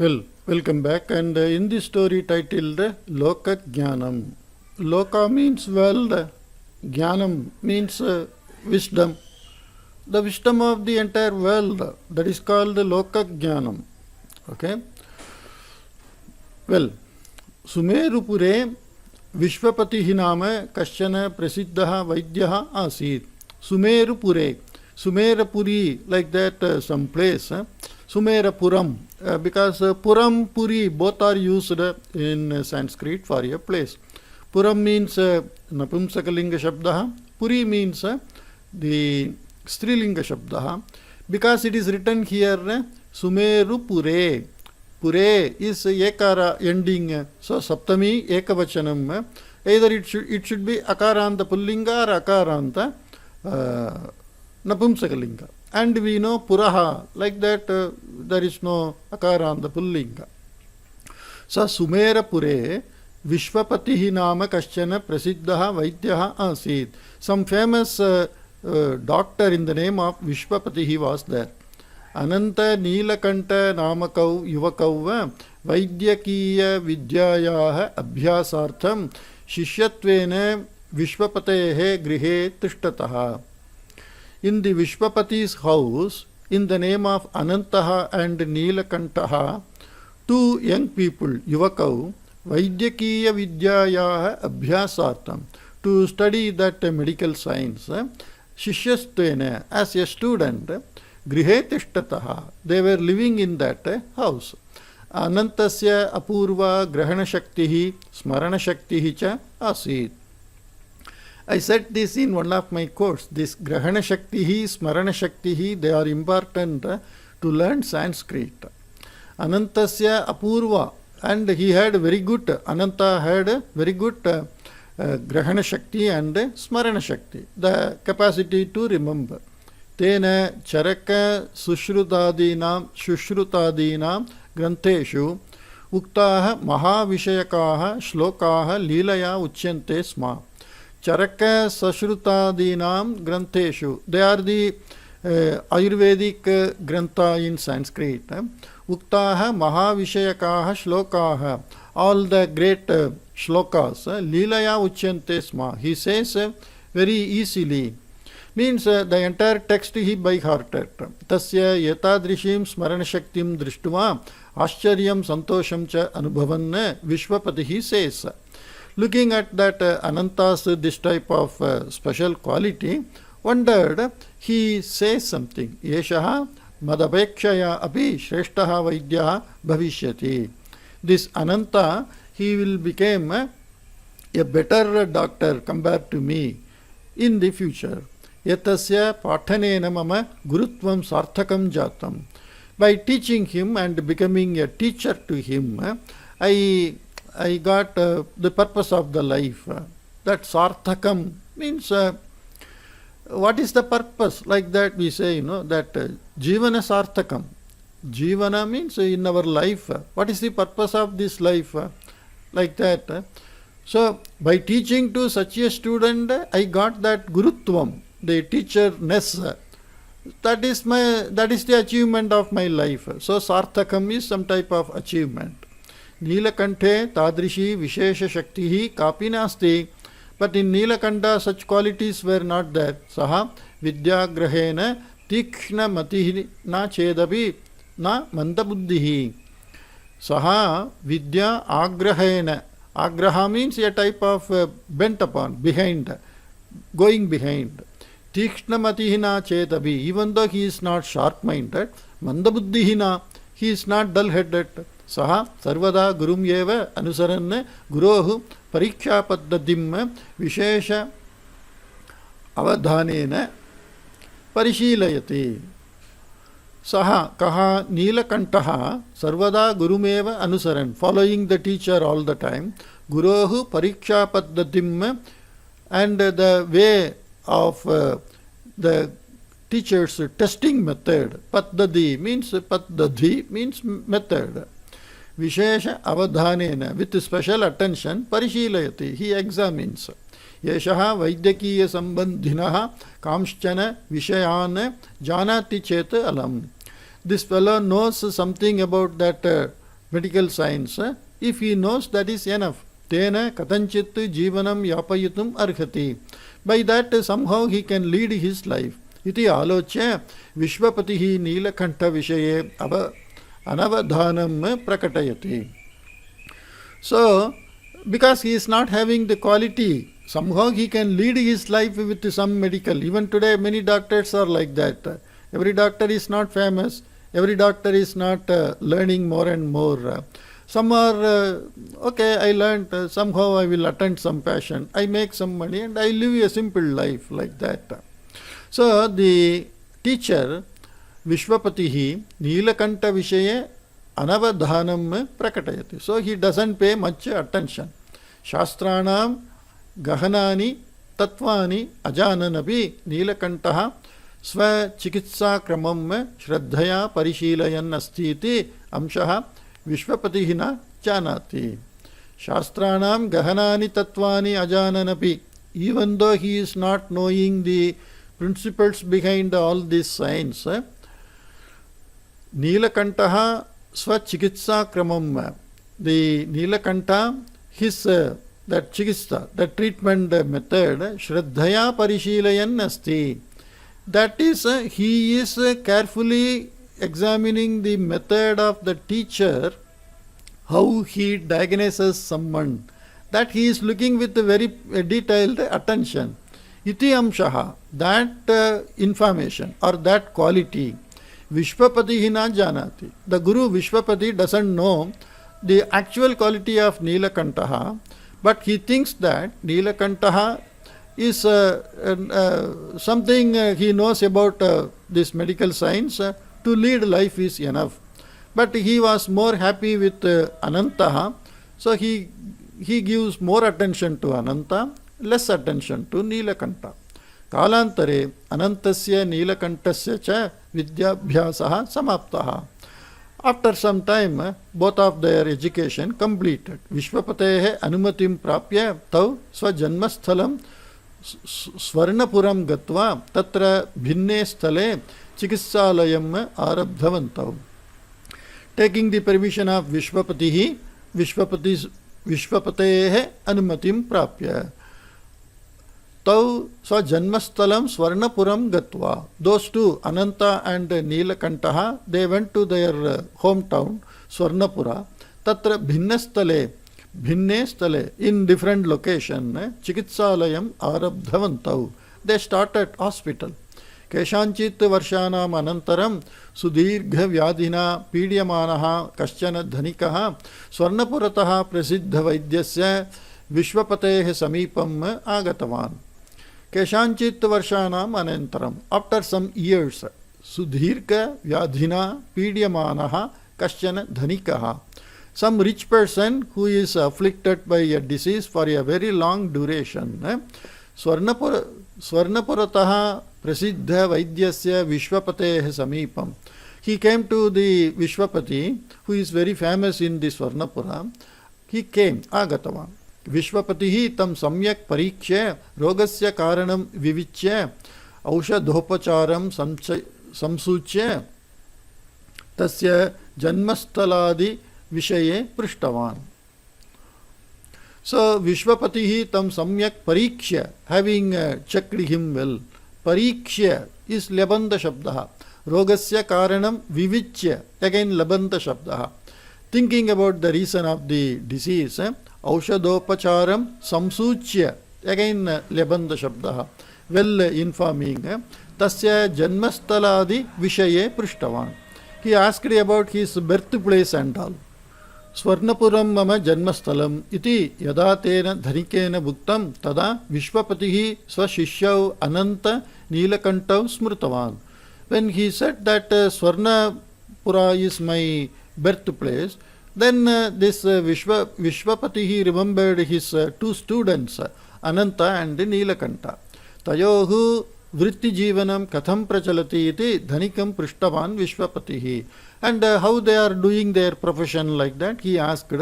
Well, welcome back. And in this story titled Lokajnanam, Loka means world, Jnanam means wisdom. The wisdom of the entire world, that is called Lokajnanam. Okay. Well, Sumerupure Vishwapatihi nama Kashchana Prasiddha Vaidyaha Asit. Sumerupure, Sumerapuri, like that some place. Sumerapuram, because Puram, Puri, both are used in Sanskrit for a place. Puram means Napumsakalinga Shabdaha, Puri means the Strilinga Shabdaha. Because it is written here, Sumerupure. Pure is Ekara ending, so Saptami Ekavachanam. Either it should be Akaranta Pullinga or Akaranta Napumsakalinga. And we know Puraha, like that there is no Akara on the Pullinga. So Sumera Pure, Vishwapatihi nama Kashchana Prasiddha Vaidyaha Asid. Some famous doctor in the name of Vishwapatihi was there. Ananta Nilakanta Namakau Yuvakau Vaidyakiya Vidyayaha Abhyasartham Shishyattvena Vishwapatehe Grihe Tishtataha. In the Vishwapati's house, in the name of Anantaha and Neelakantaha, two young people, Yuvakau, Vaidyakiya Vidyayaha Abhyasartham, to study that medical science, Shishyastvena, as a student, Grihe Tishtataha, they were living in that house. Anantasya Apurva Grahana Shaktihi Smarana Shaktihi cha Asit. I said this in one of my course. This Grahana Shaktihi, Smarana Shaktihi, they are important to learn Sanskrit. Anantasya Apurva, and he had very good, Ananta had very good Grahana Shakti and Smarana Shakti, the capacity to remember. Tena Charaka Sushrutadinam Grantheshu Uktaha Mahavishayakaha Shlokaha Leelaya Uchyante Sma. Charaka Sashrutadinam Grantheshu. They are the Ayurvedic Grantha in Sanskrit. Uktaha Mahavishayakaha Shlokaha. All the great shlokas. Leelaya Uchyante Sma. He says very easily. Means the entire text he by hearted. Tasya yetadrishim smarana shaktim drishtva ascharyam santosham cha anubhavan Vishwapatihi says. Looking at that Ananta's this type of special quality, wondered, he says something. Yeshaha madapekshaya api shreshtaha vaidyaha bhavishyati. This Ananta, he will become a better doctor compared to me in the future. Yatasya pathanena mama gurutvam sarthakam jatam. By teaching him and becoming a teacher to him, I got the purpose of the life. That sarthakam means what is the purpose? Like that we say, that jivana sarthakam. Jivana means in our life. What is the purpose of this life? Like that. So by teaching to such a student, I got that gurutvam, the teacherness. That is the achievement of my life. So sarthakam is some type of achievement. Neelakanthe tadrishi vishesha shaktihi kapi nasti. But in Neelakanta such qualities were not there. Saha vidyagrahena tikshna matihi na chedapi na mandabuddhihi. Saha vidya agrahena. Agraha means a type of bent upon, behind, going behind. Tikshna matihina chetabi. Even though he is not sharp-minded, mandabuddhihina, he is not dull-headed. Saha sarvada gurum yeva anusaran gurohu pariksha paddadim vishesha avadhanena parishilayati. Saha kaha Neelakantaha sarvada gurumeva anusaran, following the teacher all the time. Gurohu pariksha paddadim, and the way of the teacher's testing method. Paddadi means method. Vishesha avadhanena, with special attention, parishilayati, he examines. Yeshaha vaidyakiya sambandhinaha kamshchana vishayan janati chet alam. This fellow knows something about that medical science, if he knows that is enough. Tena katanchit jivanam yapayitum arhati. By that somehow he can lead his life. Iti aloche Vishwapatihi Nilakanta Vishaye Anavadhanam Prakatayati. So, because he is not having the quality, somehow he can lead his life with some medical. Even today many doctors are like that. Every doctor is not famous. Every doctor is not learning more and more. Some are, okay, I learned, somehow I will attend some passion. I make some money and I live a simple life like that. So, the teacher, Vishwapatihi, Nilakanta Vishaye Anavadhanam Prakatayati. So, he doesn't pay much attention. Shastranam Gahanani Tatvani Ajananapi Nilakantaha Sva Chikitsa Kramam Shraddhaya Parishilayan Astiti Amshaha Vishwapatihina Janati. Shastranam Gahanani Tatvani Ajananapi. Even though he is not knowing the principles behind all this science, Nilakantaha Swachikitsa Kramam. The Nilakanta, his that chikitsa, that treatment method, Shraddhaya Parishilayan Asti. That is, he is carefully examining the method of the teacher, how he diagnoses someone. That he is looking with very detailed attention. Iti amshaha, that information or that quality, Vishwapatihi na janati. The Guru Vishwapati doesn't know the actual quality of Nilakantaha, but he thinks that Nilakantaha is something he knows about this medical science. To lead life is enough. But he was more happy with Anantaha, so he gives more attention to Ananta, less attention to Nilakanta. Kalantare Anantasya Nilakantasya cha Vidyabhyasaha Samaptaha. After some time, both of their education completed. Vishwapatehe Anumatim Prapya Tau Swajanmasthalam Swarnapuram Gatva Tatra Bhinne Sthale Chikitsalayam Arabdhavantau. Taking the permission of Vishwapatehe Anumatim Prapya. Tau Swajanmasthalam Swarnapuram Gatva. Those two, Ananta and Nilakantaha, they went to their hometown, Swarnapura. Tatra Bhinnastale, in different location, Chikitsalayam Arabdhavantau. They started hospital. Keshanchit Varshanam Anantaram Sudirgha Vyadhina Pidyamanaha Kaschana Dhanikaha Swarnapurataha Prasiddha Vaidyasya Vishwapatehe Samipam Agatavan. Keshanchit Varshanam Anantaram. After some years, Sudhirka Vyadhina Pidyamanaha Kaschana Dhanikaha. Some rich person who is afflicted by a disease for a very long duration. Swarnapurataha Prasiddha Vaidyasya Vishwapatehe Samipam. He came to the Vishwapati, who is very famous in the Swarnapura. He came, Agatavan. Vishwapatihi tam samyak parikshe rogasya karanam vivichye aushadhopacharam samsuchye tasya janmastaladi vishaye prishtavan. So Vishwapatihi tam samyak parikshe, having checked him well. Parikshe is labanda shabdaha. Rogasya karanam vivichye, again labanda shabdaha. Thinking about the reason of the disease, Aushadopacharam samsuchya, again labanda shabdaha, well informing. Tasya janmastaladi vishaye prishtavan. He asked about his birthplace and all. Swarnapuram mama janmastalam iti yadatena dhanikena bhuktam tada Vishwapatihi swashishyav ananta Nilakantav smrutavan. When he said that Swarnapura is my birthplace, then this Vishwapatihi remembered his two students, Ananta and Nilakanta. Tayohu vritti jivanam katham prachalati iti dhanikam prishtavan Vishwapatihi. And how they are doing their profession like that, he asked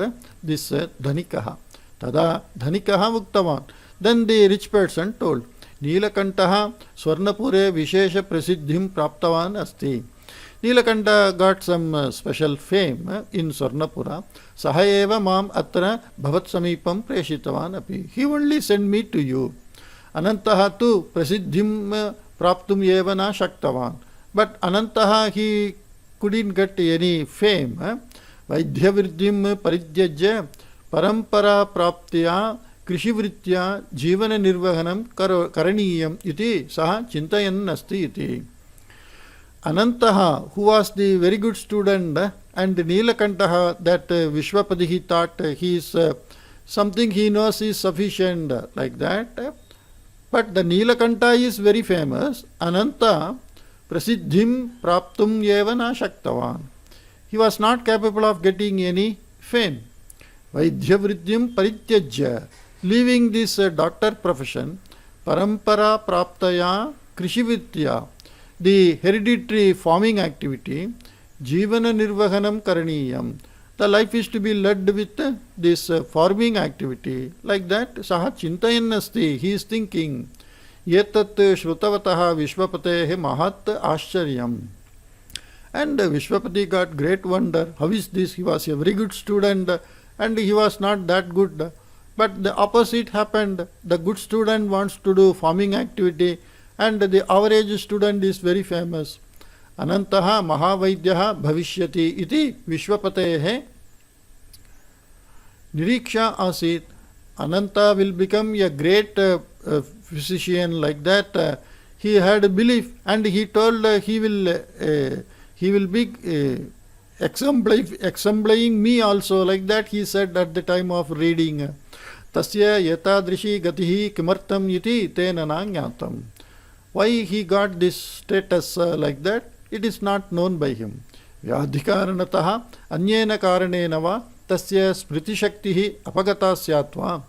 this dhanikaha. Tada dhanikaha muktavan. Then the rich person told, Nilakantaha Swarnapure Vishesha Prasiddhim Praptavan Asti. Nilakanta got some special fame in Swarnapura. Saha eva mam atra bhavat samipam preshitavan api. He only sent me to you. Anantaha tu prasiddhim praptum eva na shaktavan. But Anantaha, he couldn't get any fame. Vaidhyavriddhim parityajya parampara praptiya krishivritya jivana nirvahanam karaniyam iti saha chintayan asti iti. Anantaha, who was the very good student, and Nilakantaha, that Vishwapati thought he is something he knows is sufficient, like that. But the Nilakanta is very famous. Ananta prasiddhim praptum eva na shaktavan. He was not capable of getting any fame. Vaidhyavriddhim parityajya, leaving this doctor profession, parampara praptaya krishivritya, the hereditary farming activity, jivana nirvahanam karaniyam, the life is to be led with this farming activity, like that. Saha chintayan asti, he is thinking, yetat shrutavataha vishwapatehe mahat ascharyam. And Vishwapati got great wonder. How is this? He was a very good student and he was not that good. But the opposite happened. The good student wants to do farming activity and the average student is very famous. Anantaha mahavaidyaha bhavishyati iti Vishwapatehe niriksha asit. Ananta will become a great physician, like that. He had a belief and he told he will be exemplifying me also, like that he said at the time of reading. Tasya yetadrishi gatihi kimartam iti tena nangyatam. Why he got this status like that, it is not known by him. Vyadhikaranataha anyena karanena va tasya smriti shaktihi apagata syatva.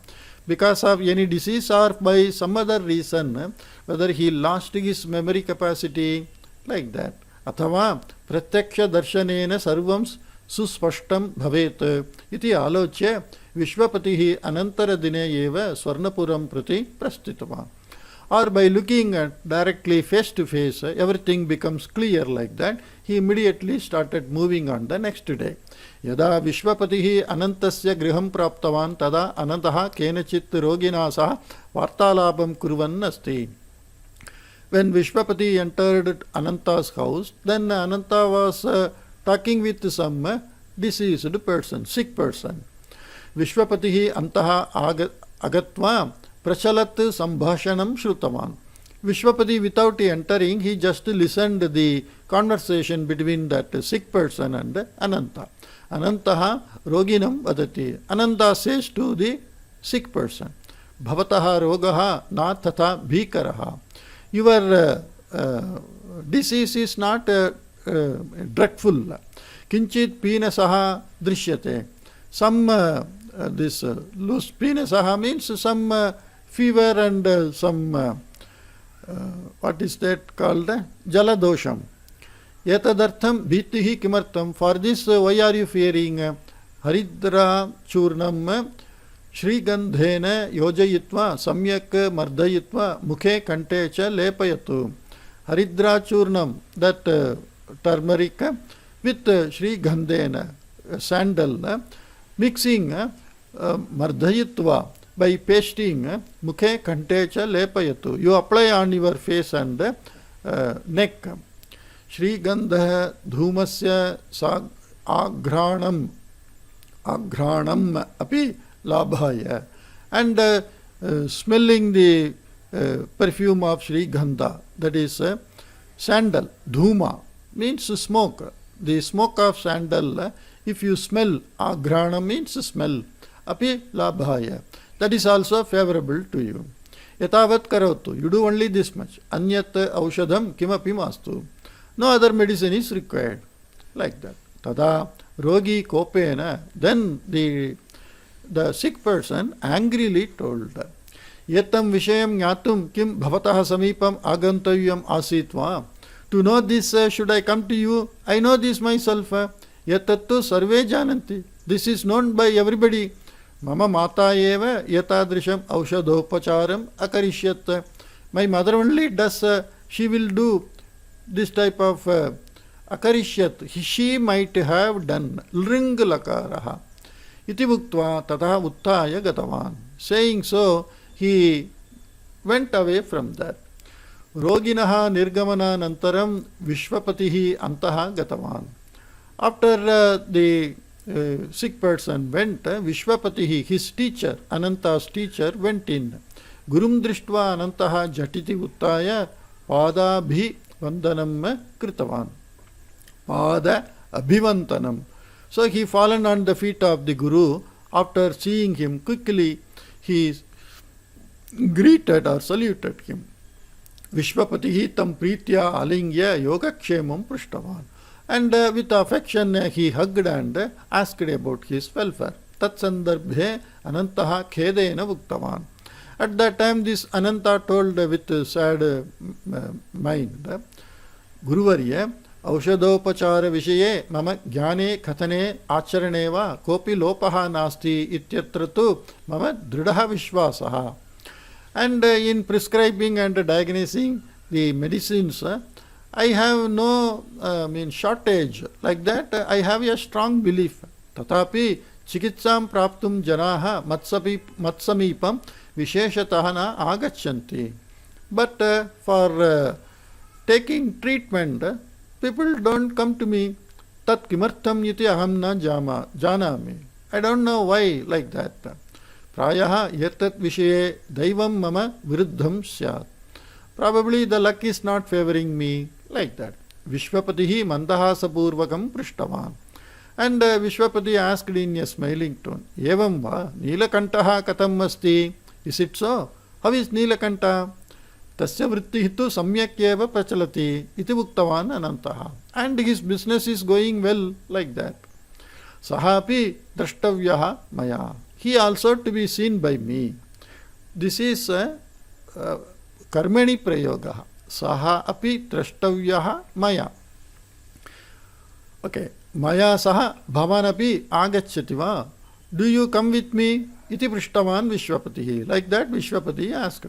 Because of any disease or by some other reason, whether he lost his memory capacity, like that. Athava pratyaksha darshanena sarvam suspashtam bhavet iti alochya Vishwapatihi anantara dine eva Swarnapuram prati prastitava. Or by looking at directly face to face, everything becomes clear, like that. He immediately started moving on the next day. Yada Vishwapatihi anantasya griham praptavan tada anantaha kenachit rogina saha vartalabam kurvan asti. When Vishwapati entered Ananta's house, then Ananta was talking with some diseased person, sick person. Vishwapatihi antaha agatva prachalat sambhashanam shrutavan. Vishwapati, without entering, he just listened the conversation between that sick person and Ananta. Anantaha roginam vadati. Ananta says to the sick person, bhavataha rogaha na tatha bhikaraha. Your disease is not dreadful. Kinchit pinasaha drishyate. Some this loose pinasaha means some fever and some what is that called? Jaladosham. Yatadartham bhitihi kimartam. For this, why are you fearing? Haridra churnam Shri Gandhena yojayitva samyak mardayitva mukhe kante cha lepayatu. Haridra churnam, that turmeric with Shri Gandhena, sandal, mixing mardayitva, by pasting mukhe kante cha lepayatu. You apply on your face and neck. Shri Gandha dhumasya aghranam api labhaya. And smelling the perfume of Shri Gandha, that is sandal, dhuma, means smoke. The smoke of sandal, if you smell, aghrana means smell, api labhaya. That is also favorable to you. Yatavat karotu, you do only this much. Anyat aushadham kimapi mastu. No other medicine is required. Like that. Tada rogi kopena. Then the sick person angrily told, Yatam vishayam nyatum kim bhavataha samipam agantavyam asitva. To know this, should I come to you? I know this myself. Yatattu sarve jananti. This is known by everybody. Mama mata eva yatadrisham aushadhopacharam akarishyat. My mother only does, she will do this type of akarishyat, she might have done lring lakaraha. Iti uktva tatah uttaya gatavan. Saying so, he went away from that. Roginaha nirgamana nantaram Vishwapatihi antaha gatavan. After the sick person went, Vishwapatihi, his teacher, Ananta's teacher, went in. Gurum drishtva Anantaha jatiti uttaya padabhi vandanam kritavan. Pada abhivantanam. So he fallen on the feet of the Guru. After seeing him, quickly he greeted or saluted him. Vishwapatihi tam pritya alingya yogakshemam prishtavan. And with affection he hugged and asked about his welfare. Tat sandarbhe Anantaha khedena uktavan. At that time this Ananta told with sad mind, Guruvarya, औषधोपचार विषये मम ज्ञाने कथने आचरणे वा कोपि लोपः नास्ति इत्यत्र तु मम दृढः विश्वासः. And in prescribing and diagnosing the medicines, I have no shortage. Like that, I have a strong belief. Tatapi chikitsam praptum janaha matsamipam visheshatah na agachanti. But for taking treatment, people don't come to me. Tat kimartham iti aham na janami. I don't know why like that. Prayaha yetat vishaye daivam mama viruddham syat. Probably the luck is not favoring me, like that. Vishwapatihi mandahasa purvakam prishtavan. And Vishwapati asked in a smiling tone, Evam va Nilakantaha katam asti. Is it so? How is Nilakanta? Tasya vrittihi tu samyakyeva prachalati iti uktavan Anantaha. And his business is going well, like that. Sahapi drashtavyaha maya. He also to be seen by me. This is karmani prayoga. Saha api drashtavyaha maya. Okay. Maya saha bhavan api agachyati va. Do you come with me? Iti prishtavan Vishwapatihi. Like that Vishwapati asked.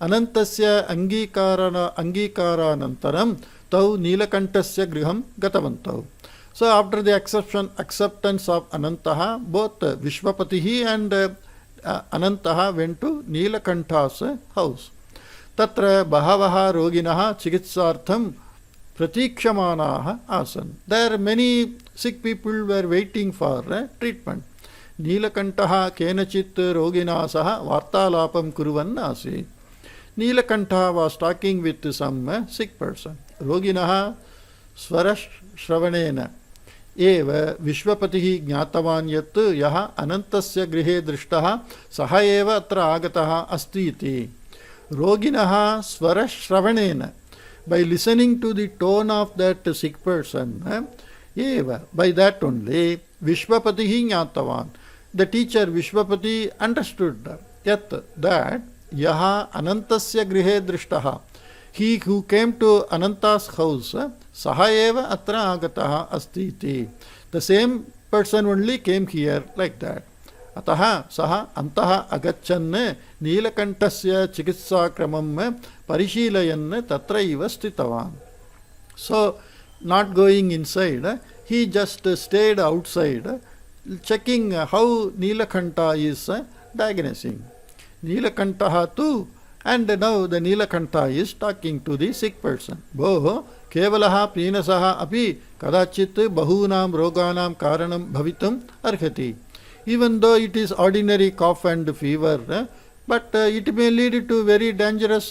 Anantasya angikaranantaram tau Nilakantasya griham gatavantau. So after the acceptance of Anantaha, both Vishwapatihi and Anantaha went to Nilakanta's house. Tatra bahavaha roginaha chikitsartham pratikshamanaha asan. There many sick people were waiting for treatment. Nilakantaha kenachit rogina saha vartalapam kuruvan asi. Nilakantha was talking with some sick person. Roginaha swarash-shravanena eva Vishwapatihi jnatavan yat yaha anantasya grihe drishtaha saha eva atra agataha asti iti. Roginaha swarash-shravanena, by listening to the tone of that sick person, eva, by that only Vishwapatihi jnatavan, the teacher Vishwapati understood yat that yaha anantasya grihe drishtaha, he who came to Ananta's house, saha eva atra agataha asti iti. The same person only came here, like that. Ataha saha antaha agachan Nilakantasya chikitsa kramam parishilayan tatraiva stitavan. So, not going inside, he just stayed outside, checking how Nilakanta is diagnosing. Nilakantaha tu, and now the Nilakanta is talking to the sick person. Boho kevalaha pinasaha api kadachit bahunam roganam karanam bhavitam arhati. Even though it is ordinary cough and fever, but it may lead to very dangerous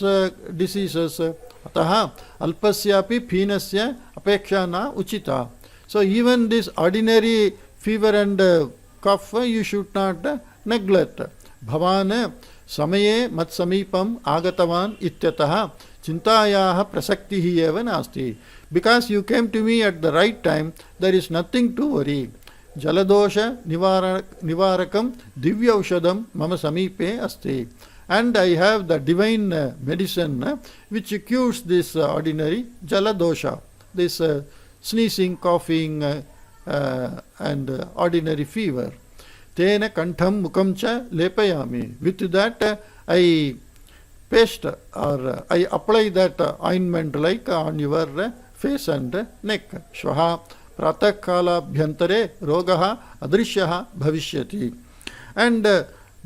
diseases. Ataha alpasyapi phinasya apeksha na uchita. So even this ordinary fever and cough you should not neglect. Bhavan samaye matsamipam agatavan ityataha chintayaha prasaktihi eva nasti. Because you came to me at the right time, there is nothing to worry. Jaladosha nivarakam divyaushadam mama samipe asti. And I have the divine medicine which cures this ordinary jaladosha, this sneezing, coughing and ordinary fever. Tena kantham mukam cha lepayami. With that I paste or I apply that ointment like on your face and neck. Shvaha pratakalalabhyantare rogaha adrishyaha bhavishyati. And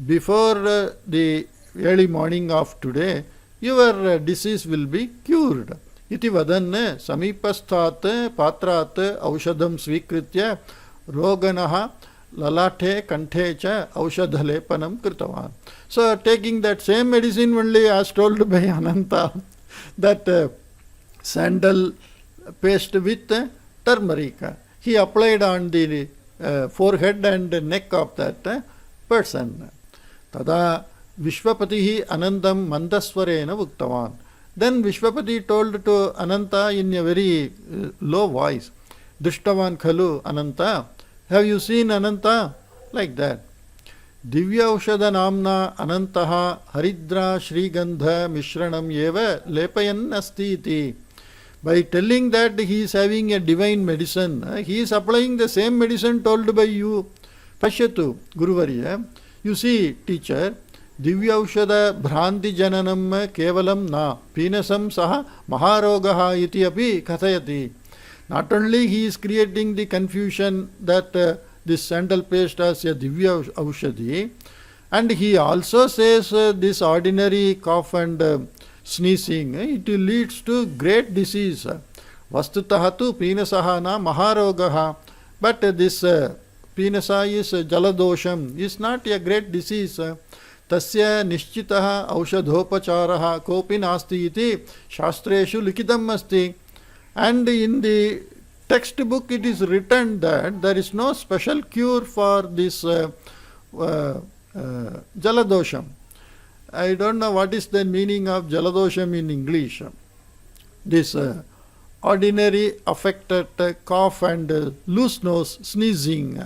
before the early morning of today, your disease will be cured. Iti vadan samipasthat patrat aushadam svikritya roganaha lalate kanthe cha aushadhalepanam kritavan. So taking that same medicine only as told by Ananta, that sandal paste with turmeric, he applied on the forehead and neck of that person. Tada Vishwapatihi Anandam Mandaswarena Uktavan. Then Vishwapati told to Ananta in a very low voice, Drishtavan Khalu Ananta, have you seen Ananta? Like that. Divya Ushada Namna Anantaha Haridra Shrigandha Mishranam Yeva Lepayan Asti iti. By telling that he is having a divine medicine, he is applying the same medicine told by you. Pashyatu Guruvarya. You see, teacher, Divya Ushada Bhranti Jananam Kevalam Na Pinasam Saha Maharogaha iti api kathayati. Not only he is creating the confusion that this sandal paste as a Divya Aushadhi, and he also says this ordinary cough and sneezing, it leads to great disease. Vastutaha tu pinasaha na maharogaha. But this pinasa is jaladosham, is not a great disease. Tasya nishchitaha aushadhopacharaha kopi nasti iti shastreshu likitam asti. And in the textbook it is written that there is no special cure for this jaladosham. I don't know what is the meaning of jaladosham in English. This ordinary affected cough and loose nose, sneezing.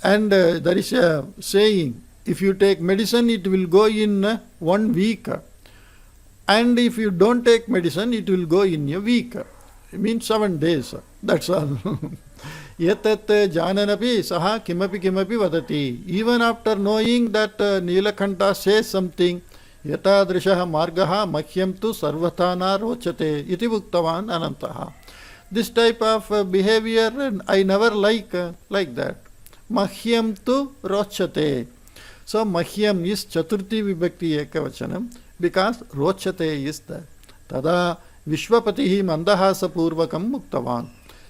And there is a saying, if you take medicine, it will go in 1 week. And if you don't take medicine, it will go in a week. It means 7 days. That's all. Yatat jananapi saha kimapi kimapi vadati. Even after knowing that Nilakanta says something, yatadrishaha margaha mahyam tu sarvatana rochate iti uktavan anantaha. This type of behavior I never like that. Mahyam tu rochate. So mahyam is chaturthi vibhakti ekavachanam because rochate is there. Tada Vishwapatihi mandahasa purvakam muktavan.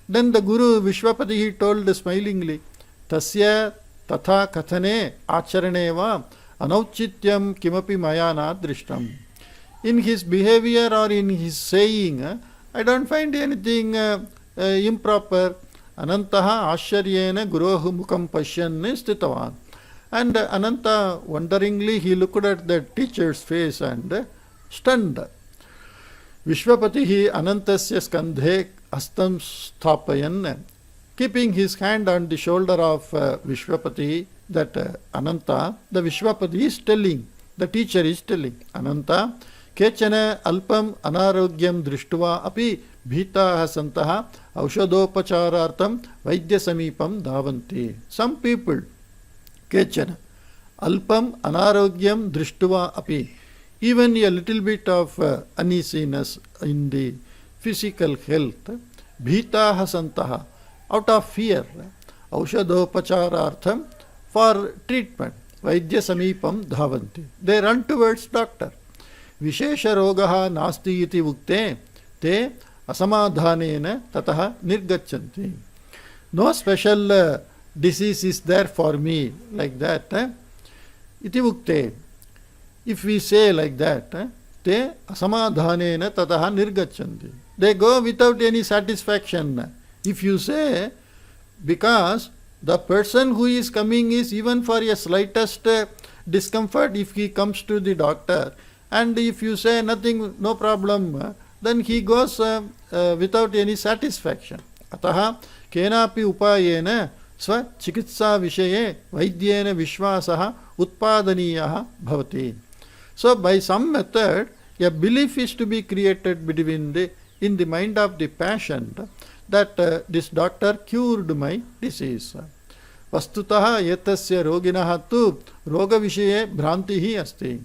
Then the Guru Vishwapatihi told smilingly, Tasya tatha kathane acharaneva anauchityam kimapi mayana drishtam. In his behavior or in his saying, I don't find anything improper. Anantaha asharyena gurohu mukam pashyan stitavan. And Ananta wonderingly he looked at the teacher's face and stunned. Vishwapatihi Anantasya skandhe astam sthapayan, keeping his hand on the shoulder of Vishwapati, that Ananta, the Vishwapati is telling, the teacher is telling, Ananta, kechana alpam anarogyam drishtva api bhitaha santaha aushadopacharartam vaidya samipam dhavanti. Some people, kechana alpam anarogyam drishtva api, even a little bit of uneasiness in the physical health, bhitaha santaha, out of fear, aushadopacharartham, for treatment, vaidya samipam dhavanti. They run towards doctor. Vishesha rogaha nasti iti ukte te asamadhanena tataha nirgachanti. No special disease is there for me, like that. Iti ukte. If we say like that, te asamadhanena tataha nirgachanti. They go without any satisfaction. If you say, because the person who is coming is even for a slightest discomfort, if he comes to the doctor, and if you say nothing, no problem, then he goes without any satisfaction. Ataha kenapi upayena swa chikitsa vishaye vaidyena vishwasaha utpadaniyaha bhavati. So by some method, a belief is to be created in the mind of the patient that this doctor cured my disease. Vastutaha etasya roginaha tu roga vishaye bhrantihi asti.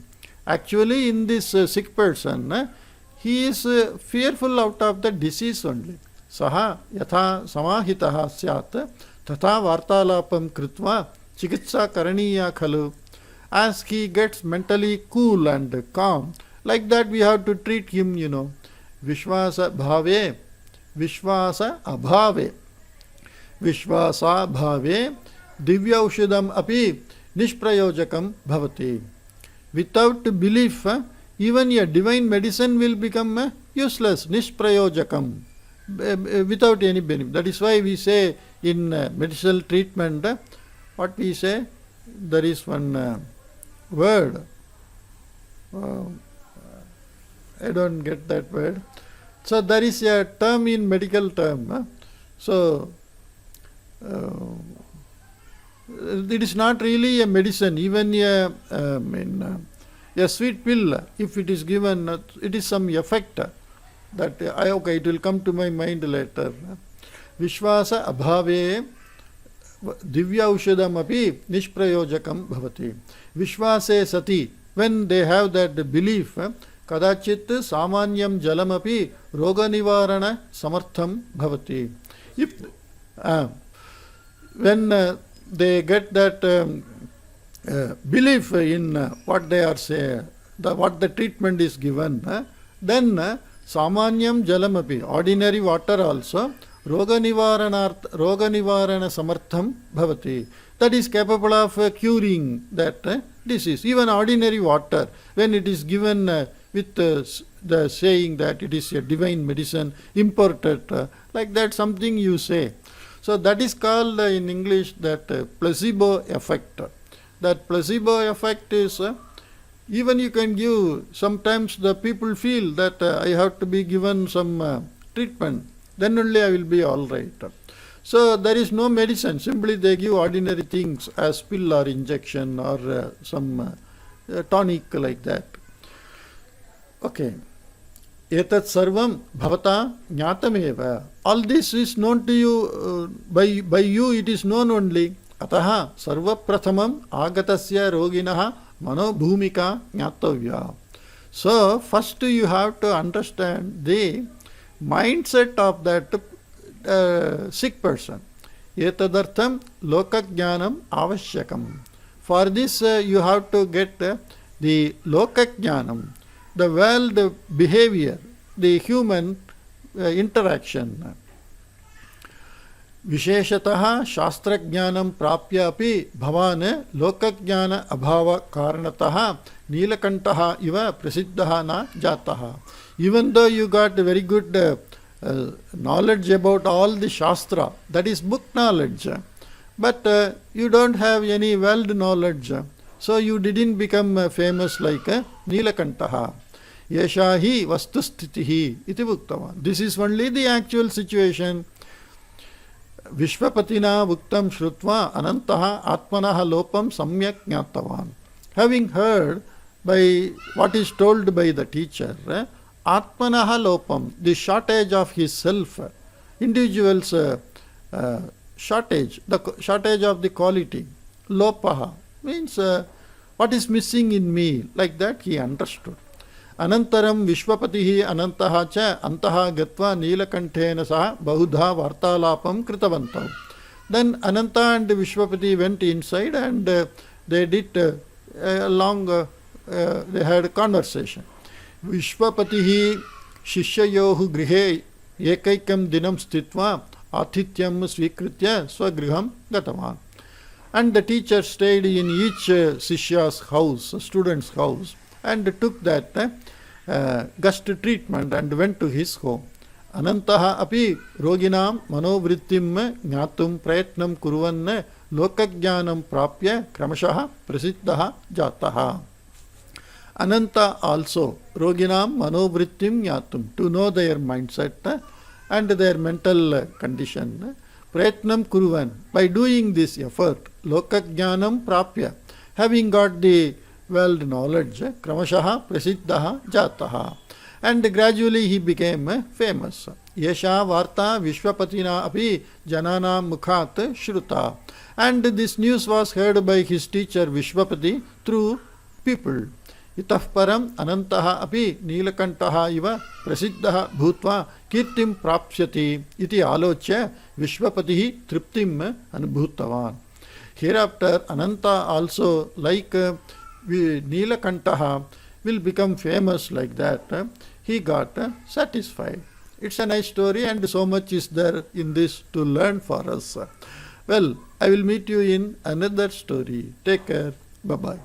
Actually, in this sick person, he is fearful out of the disease only. Saha yatha samahitaha syat tatha vartalapam kritva chikitsa karaniya khalu. As he gets mentally cool and calm, like that we have to treat him, Vishwasa bhave, Vishwasa abhave, Vishwasa bhave, divyaushadam api nishprayojakam bhavati. Without belief, even a divine medicine will become useless, nishprayojakam, without any benefit. That is why we say in medicinal treatment, what we say, there is one word, I don't get that word. So there is a term in medical term. So it is not really a medicine, even a sweet pill, if it is given, it is some effect that, okay, it will come to my mind later. Vishwasa abhave divya ushadam api nishprayojakam bhavati. Vishwase sati, when they have that belief, kadachit samanyam jalam api roga nivarana samartham bhavati. If when they get that belief in what they are saying, what the treatment is given, then samanyam jalam api, ordinary water also, roga nivarana samartham bhavati. That is capable of curing that disease. Even ordinary water, when it is given with the saying that it is a divine medicine, imported, like that something you say. So that is called in English that placebo effect. That placebo effect is, even you can give, sometimes the people feel that I have to be given some treatment, then only I will be all right. So there is no medicine, simply they give ordinary things as pill or injection or some tonic like that. Okay. Etat sarvam bhavata jnatameva. All this is known to you, by you it is known only. Ataha sarva prathamam agatasya roginaha manobhumika jnatavya. So first you have to understand the mindset of that sick person. Etadartham lokajnanam avashyakam. For this you have to get the lokajnanam, the world behavior, the human interaction. Visheshatah shastrajnanam prapya api bhavan lokajnana abhava karanatah neelakantaha iva prasiddha na jataha. Even though you got very good knowledge about all the shastra, that is book knowledge, but you don't have any world knowledge, so you didn't become famous like Neelakantaha. Yesha hi vastusthitihi iti bhuktavan. This is only the actual situation. Vishwapatina bhuktam shrutva anantaha atmanaha lopam samyak jnatavan. Having heard by what is told by the teacher, atmanaha lopam, the shortage of his self, individual's shortage, the shortage of the quality. Lopaha means what is missing in me, like that he understood. Anantaram Vishwapatihi Anantaha cha Antaha Gatva Neelakanthena Saha Bahudha Vartalapam Kritavantav. Then Ananta and Vishwapati went inside and they did a long, they had a conversation. Vishwapatihi Shishyayohu Grihe Ekaikam Dinam Stitva Athityam Svikritya Swagriham Gatavan. And the teacher stayed in each Shishya's house, student's house, and took that gust treatment and went to his home. Anantaha api roginam manovrittim jnatum prayatnam kurvan lokajnanam prapya kramashaha prasiddha jataha. Ananta also roginam manovrittim jnatum, to know their mindset and their mental condition. Prayatnam kurvan, by doing this effort, lokajnanam prapya, having got the world knowledge, kramashaha prasiddha jataha, and gradually he became famous. Yesha varta vishwapatina api janana mukhat shruta, and this news was heard by his teacher Vishwapati through people. itah param anantah api Nilakantah iva prasiddhah bhutva kirtim prapsyati iti alochya Vishwapatihi triptim anubhutavan. Hereafter Ananta also, like Nilakantah, will become famous like that. He got satisfied. It's a nice story, and so much is there in this to learn for us. Well, I will meet you in another story. Take care. Bye-bye.